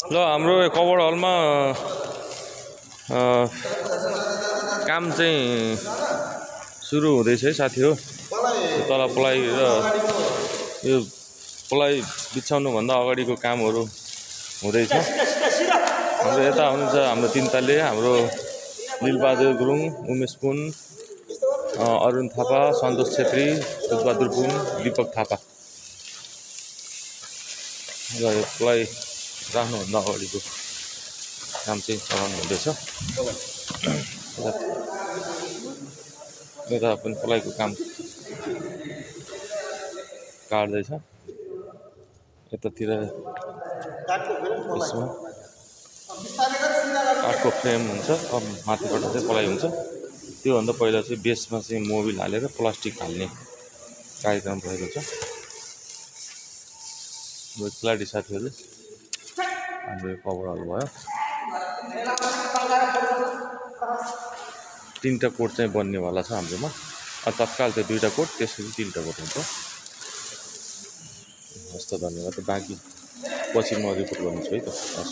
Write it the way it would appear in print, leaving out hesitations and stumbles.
ल हाम्रो कभर हलमा काम चाहिँ सुरु हुँदैछ है साथी हो। तल प्लाइ र यो प्लाइ बिछाउनु भन्दा अगाडिको कामहरू हुँदैछ। हाम्रो यता हुनुहुन्छ हाम्रो 3 तले हाम्रो लीलबहादुर गुरुङ, उमेश पुन, अरुण थापा, सन्तोष छेत्री, दुधबहादुर पुन, दीपक थापा। यो प्लाइ राख्नुभन्दा अगाडिको काम चाहिँ चलाउनु हुँदैछ। यता पनि प्लाइको काम काट्दैछ। यतातिर यसमा काठको फ्रेम हुन्छ, अब माथिबाट चाहिँ प्लाइ हुन्छ। त्योभन्दा पहिला चाहिँ बेसमा चाहिँ मोबिल हालेर प्लास्टिक हाल्ने कार्यक्रम रहेको छ। खेलाडी साथीहरूले हाम्रो कभर हल भयो। 3टा कोट चाहिँ बन्नेवाला छ हाम्रोमा। तत्काल चाहिँ 2टा कोट, त्यसपछि 3टा कोट हुन्छ। हस्त धन्यवाद। बाँकी पछि म रिपोर्ट गर्नेछु है त।